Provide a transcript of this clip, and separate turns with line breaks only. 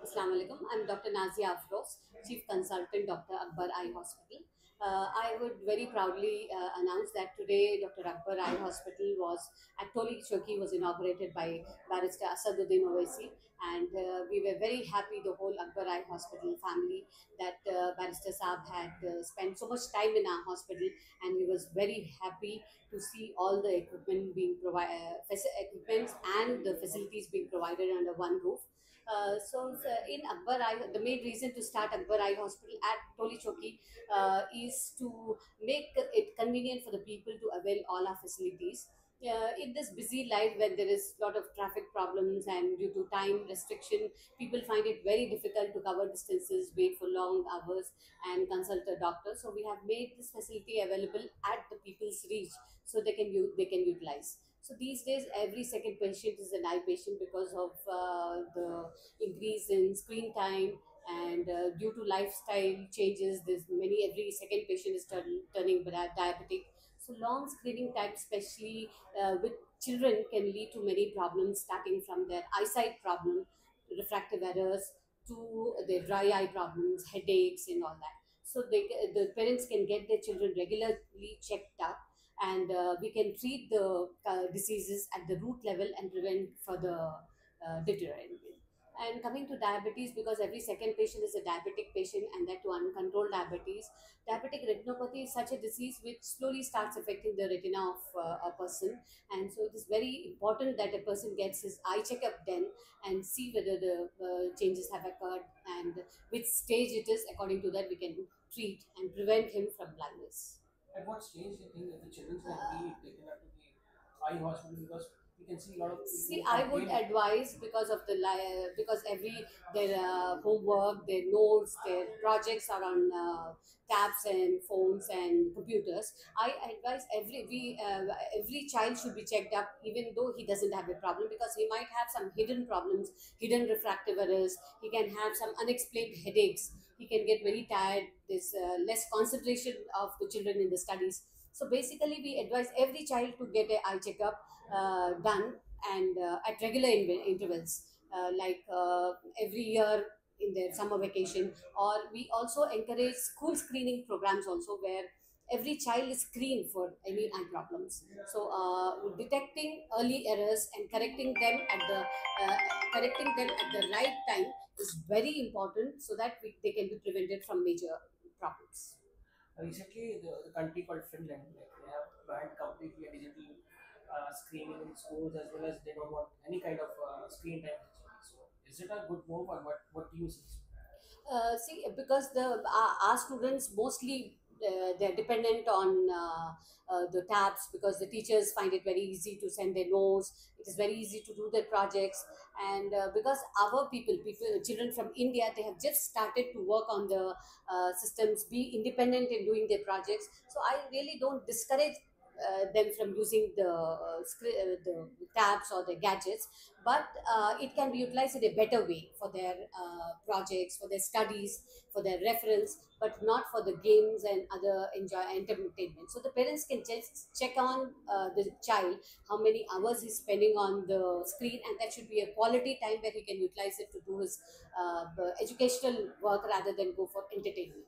Assalamu alaikum. I'm Dr. Nazia Afroz, Chief Consultant, Dr. Akbar Eye Hospital. I would very proudly announce that today Dr. Akbar Eye Hospital was at Toli Choki was inaugurated by Barrister Asaduddin Owaisi, and we were very happy, the whole Akbar Eye Hospital family, that Barrister Saab had spent so much time in our hospital, and he was very happy to see all the equipment being provided, equipment and the facilities being provided under one roof. In Akbar Eye, the main reason to start Akbar Eye Hospital at Toli Choki is to make it convenient for the people to avail all our facilities. In this busy life, when there is a lot of traffic problems and due to time restriction, people find it very difficult to cover distances, wait for long hours, and consult a doctor. So we have made this facility available at the people's reach, so they can utilize. So these days, every second patient is an eye patient because of the increase in screen time, and due to lifestyle changes, there's many every second patient is turning diabetic. So long screening time, especially with children, can lead to many problems, starting from their eyesight problem, refractive errors, to their dry eye problems, headaches, and all that. So the parents can get their children regularly checked up, and we can treat the diseases at the root level and prevent further deterioration. And coming to diabetes, because every second patient is a diabetic patient, and that to uncontrolled diabetes, diabetic retinopathy is such a disease which slowly starts affecting the retina of a person. And so it is very important that a person gets his eye checkup done and see whether the changes have occurred and which stage it is. According to that, we can treat and prevent him from blindness.
At what stage do you think that the children can be taken up to the eye hospital? Because we can see a lot of
See,
people
I would
complain.
advise, because of the because every their homework, their notes, their projects are on tabs and phones and computers. I advise every child should be checked up, even though he doesn't have a problem, because he might have some hidden problems, hidden refractive errors. He can have some unexplained headaches. He can get very tired. There's less concentration of the children in the studies. So basically, we advise every child to get a eye checkup done, and at regular intervals, every year in their summer vacation. Or we also encourage school screening programs also, where every child is screened for any eye problems. So detecting early errors and uh, correcting them at the right time is very important, so that they can be prevented from major problems.
Recently, the country called Finland, like they have banned completely digital screening in schools, as well as they don't want any kind of screen time. Actually. So, is it a good move, or what do you see?
See, because our students mostly, they're dependent on the tabs, because the teachers find it very easy to send their notes. It is very easy to do their projects, and because our children from India, they have just started to work on the systems, be independent in doing their projects. So I really don't discourage them from using the tabs or the gadgets, but it can be utilized in a better way for their projects, for their studies, for their reference, but not for the games and other entertainment. So the parents can just check on the child, how many hours he's spending on the screen, and that should be a quality time where he can utilize it to do his educational work rather than go for entertainment.